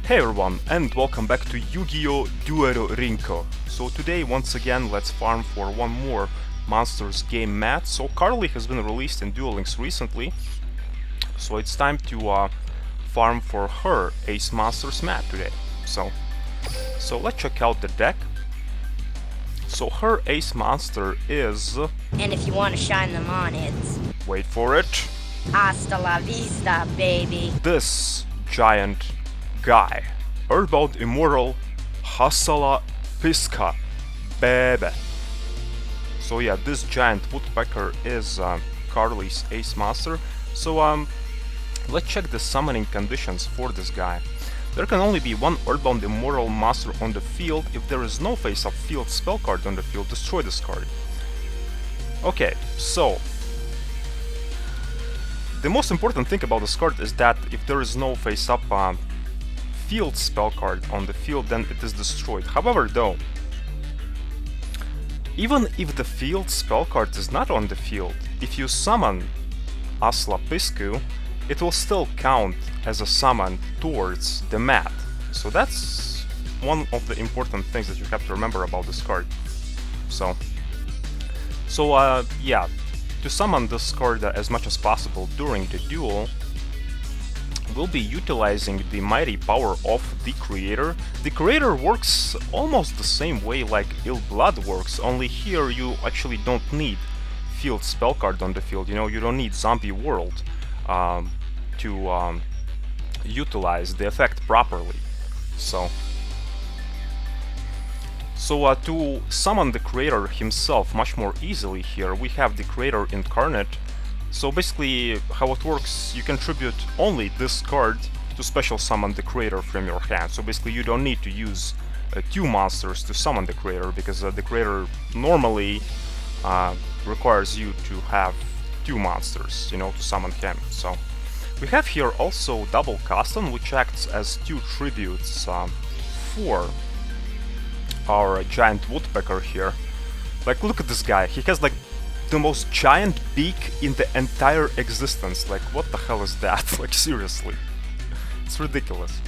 Hey everyone, and welcome back to Yu-Gi-Oh! Duel Rinko. So today, once again, let's farm for one more Monsters game mat. So Carly has been released in Duel Links recently, so it's time to farm for her Ace Monsters mat today. So let's check out the deck. So her Ace Monster is... And if you want to shine them on, it's wait for it. hasta la vista, baby. This giant guy. Earthbound Immortal Aslla Piscu, baby. So yeah, this giant woodpecker is Carly's Ace Monster. So let's check the summoning conditions for this guy. There can only be one Earthbound Immortal monster on the field. If there is no face-up field spell card on the field, destroy this card. Okay, so the most important thing about this card is that if there is no face-up field spell card on the field, then it is destroyed. However, though, even if the field spell card is not on the field, if you summon Aslla Piscu, it will still count as a summon towards the mat. So that's one of the important things that you have to remember about this card. So yeah, to summon this card as much as possible during the duel, we'll be utilizing the mighty power of the Creator. The Creator works almost the same way like Ill Blood works, only here you actually don't need field spell card on the field. You know, you don't need Zombie World to utilize the effect properly. So to summon the Creator himself much more easily here, we have the Creator Incarnate. So basically, how it works, you contribute only this card to special summon the Creator from your hand. So basically, you don't need to use two monsters to summon the Creator, because the Creator normally requires you to have two monsters, you know, to summon him. So we have here also Double Custom, which acts as two tributes for our giant woodpecker here. Like, look at this guy. He has like the most giant beak in the entire existence. Like, what the hell is that? Like, seriously. It's ridiculous.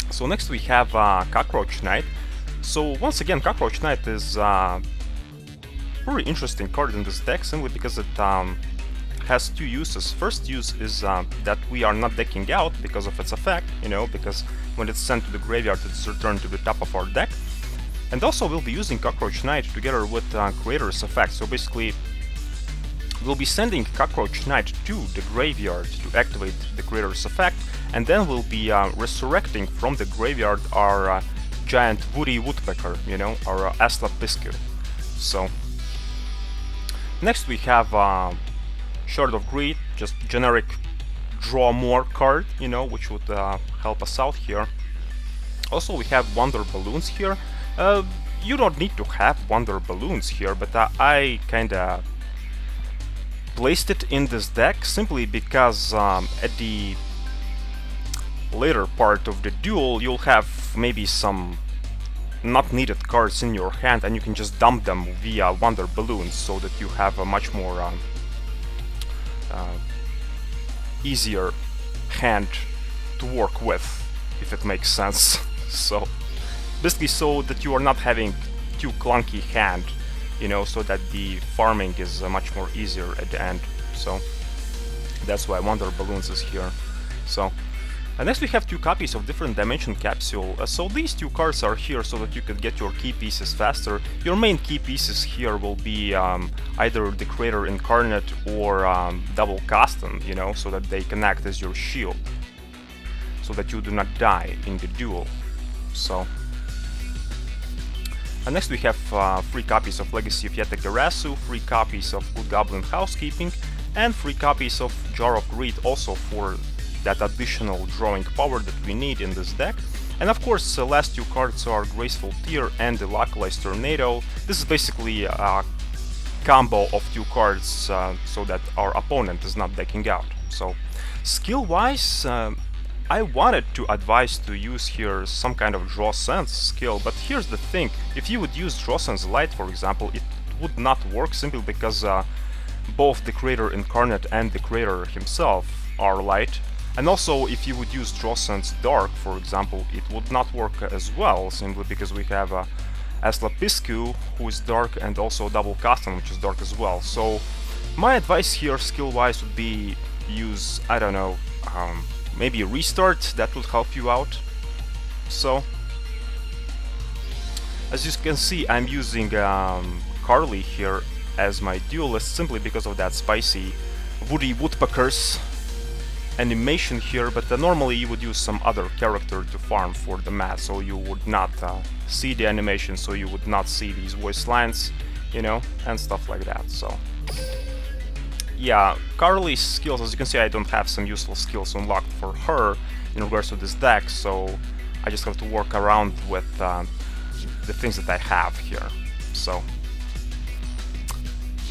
So next we have Cockroach Knight. So once again, Cockroach Knight is a very interesting card in this deck, simply because it has two uses. First use is that we are not decking out because of its effect, you know, because when it's sent to the graveyard, it's returned to the top of our deck. And also we'll be using Cockroach Knight together with Creator's effect. So basically, we'll be sending Cockroach Knight to the graveyard to activate the Creator's effect, and then we'll be resurrecting from the graveyard our giant woody woodpecker, you know, our Aslla Piscu. So next we have Shard of Greed, just generic draw more card, you know, which would help us out here. Also we have Wonder Balloons here. You don't need to have Wonder Balloons here, but I kinda placed it in this deck simply because at the later part of the duel you'll have maybe some not needed cards in your hand, and you can just dump them via Wonder Balloons, so that you have a much more easier hand to work with, if it makes sense. So basically, so that you are not having too clunky hand, you know, so that the farming is much more easier at the end. So that's why Wonder Balloons is here. So next we have two copies of Different Dimension Capsule. So these two cards are here so that you could get your key pieces faster. Your main key pieces here will be either the Creator Incarnate or Double Custom, you know, so that they can act as your shield, so that you do not die in the duel. So next we have 3 copies of Legacy of Yategarasu, 3 copies of Good Goblin Housekeeping, and 3 copies of Jar of Greed, also for that additional drawing power that we need in this deck. And of course, the last 2 cards are Graceful Tear and the Localized Tornado. This is basically a combo of 2 cards, so that our opponent is not decking out. So skill-wise, I wanted to advise to use here some kind of Draw Sense skill, but here's the thing: if you would use Draw Sense Light, for example, it would not work, simply because both the Creator Incarnate and the Creator himself are light, And also, if you would use Draw Sense Dark, for example, it would not work as well, simply because we have Aslla Piscu, who is dark, and also Double Custom, which is dark as well. So my advice here, skill-wise, would be use, I don't know, maybe Restart, that would help you out. So, as you can see, I'm using Carly here as my duelist, simply because of that spicy Woody Woodpecker's animation here, but normally you would use some other character to farm for the math, so you would not see the animation, so you would not see these voice lines, you know, and stuff like that. So yeah, Carly's skills, as you can see, I don't have some useful skills unlocked for her in regards to this deck, so I just have to work around with the things that I have here. So,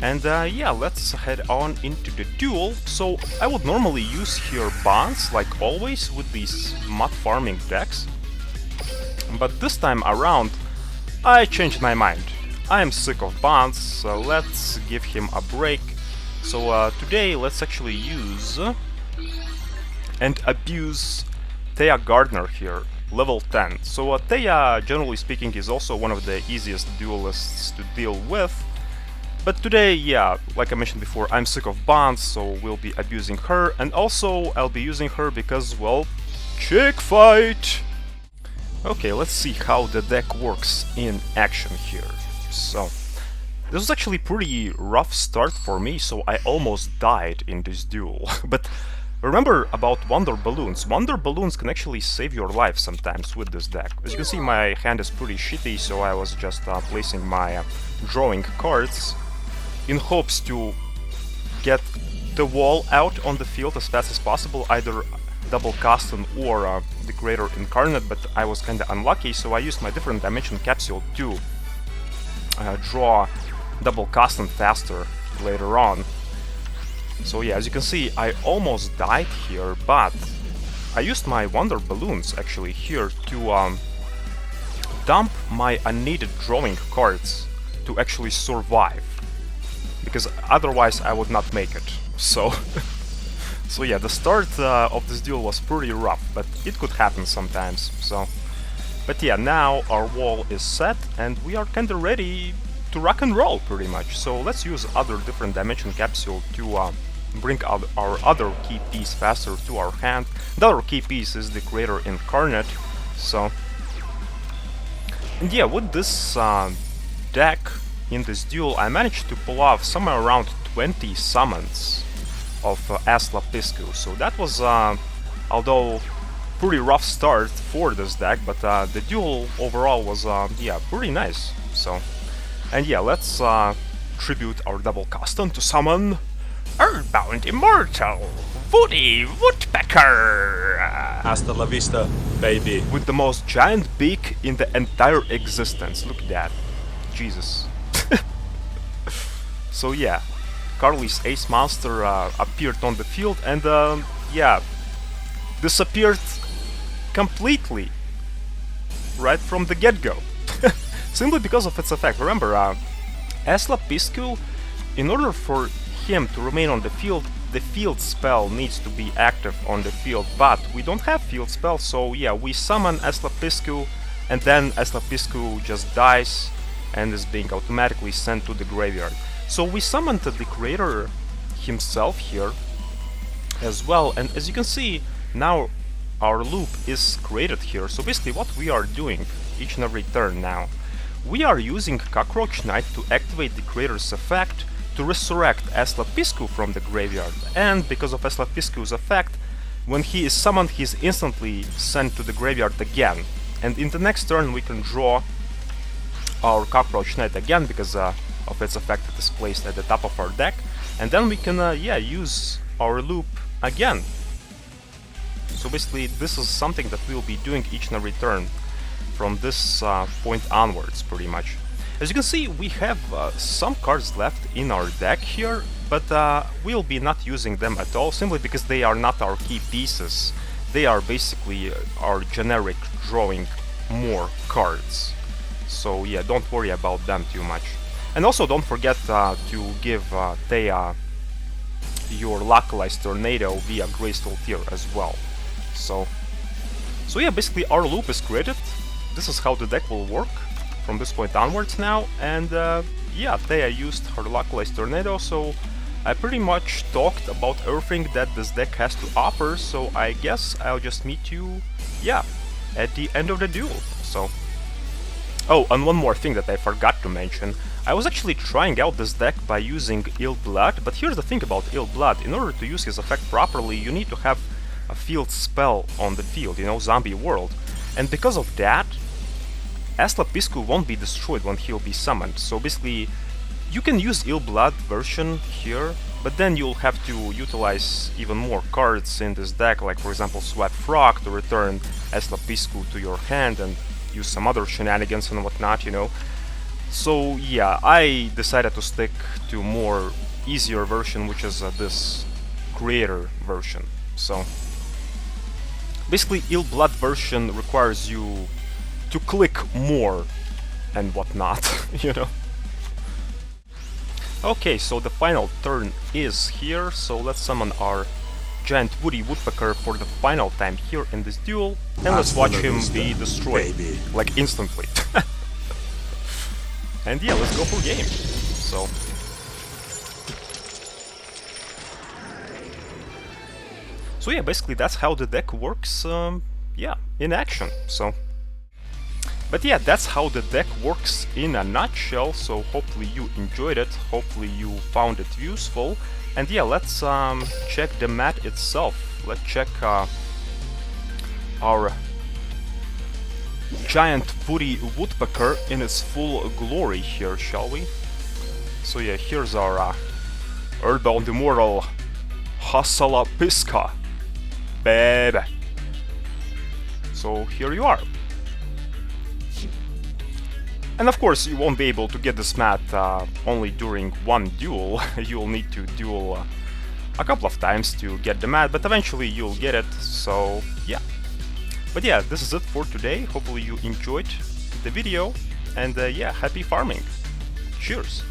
and yeah, let's head on into the duel. So I would normally use here bonds, like always, with these mod farming decks, but this time around I changed my mind. I am sick of bonds, so let's give him a break. So today let's actually use and abuse Thea Gardner here, level 10. So Thea, generally speaking, is also one of the easiest duelists to deal with. But today, yeah, like I mentioned before, I'm sick of bonds, so we'll be abusing her, and also I'll be using her because, well, chick fight! Okay, let's see how the deck works in action here. So, this was actually a pretty rough start for me, so I almost died in this duel. But remember about Wonder Balloons. Wonder Balloons can actually save your life sometimes with this deck. As you can see, my hand is pretty shitty, so I was just placing my drawing cards in hopes to get the wall out on the field as fast as possible, either Double Custom or the Greater Incarnate, but I was kinda unlucky, so I used my different dimension capsule to draw Double Custom faster later on. So yeah, as you can see, I almost died here, but I used my Wonder Balloons actually here to dump my unneeded drawing cards to actually survive, because otherwise I would not make it. So, so yeah, the start of this duel was pretty rough, but it could happen sometimes. So, but yeah, now our wall is set and we are kinda ready to rock and roll pretty much. So let's use other different dimension capsule to bring out our other key piece faster to our hand. The other key piece is the Greater Incarnate. So, and yeah, with this deck in this duel, I managed to pull off somewhere around 20 summons of Aslla Piscu. So that was, although pretty rough start for this deck, but the duel overall was, yeah, pretty nice. So, and yeah, let's tribute our Double Custom to summon Earthbound Immortal Woody Woodpecker! Hasta la vista, baby. With the most giant beak in the entire existence. Look at that. Jesus. So yeah, Carly's Ace Monster appeared on the field and yeah, disappeared completely right from the get-go. Simply because of its effect. Remember, Aslla Piscu, in order for him to remain on the field spell needs to be active on the field, but we don't have field spell, so yeah, we summon Aslla Piscu, and then Aslla Piscu just dies and is being automatically sent to the graveyard. So we summoned the creator himself here as well, and as you can see, now our loop is created here. So basically what we are doing each and every turn now, we are using Cockroach Knight to activate the creator's effect to resurrect Aslla Piscu from the graveyard, and because of Aslla Piscu's effect, when he is summoned he is instantly sent to the graveyard again, and in the next turn we can draw our Cockroach Knight again because of its effect that is placed at the top of our deck, and then we can yeah, use our loop again. So basically this is something that we'll be doing each and every turn from this point onwards pretty much. As you can see, we have some cards left in our deck here, but we'll be not using them at all, simply because they are not our key pieces. They are basically our generic drawing more cards. So yeah, don't worry about them too much. And also don't forget to give Thea your localized tornado via Greystone tier as well. So yeah, basically our loop is created. This is how the deck will work from this point onwards now, and yeah, Thea used her localized tornado, so I pretty much talked about everything that this deck has to offer, so I guess I'll just meet you, yeah, at the end of the duel. So, oh, and one more thing that I forgot to mention. I was actually trying out this deck by using Ill Blood, but here's the thing about Ill Blood. In order to use his effect properly, you need to have a field spell on the field, you know, Zombie World. And because of that, Aslla Piscu won't be destroyed when he'll be summoned, so basically you can use Ill Blood version here, but then you'll have to utilize even more cards in this deck, like for example Sweat Frog to return Aslla Piscu to your hand and use some other shenanigans and whatnot, you know. So yeah, I decided to stick to more easier version, which is this creator version. So basically Ill Blood version requires you to click more and whatnot, you know. Okay, so the final turn is here, so let's summon our giant woody woodpecker for the final time here in this duel, and let's watch him be destroyed, baby. like instantly. And yeah, let's go for game. So yeah, basically that's how the deck works, yeah, in action, so. But yeah, that's how the deck works in a nutshell, so hopefully you enjoyed it, hopefully you found it useful. And yeah, let's check the mat itself. Let's check our giant woody woodpecker in its full glory here, shall we? So yeah, here's our Earthbound Immortal Aslla Piscu, baby. So here you are. And of course, you won't be able to get this mat only during one duel. You'll need to duel a couple of times to get the mat, but eventually you'll get it, so yeah. But yeah, this is it for today. Hopefully you enjoyed the video, and yeah, happy farming. Cheers!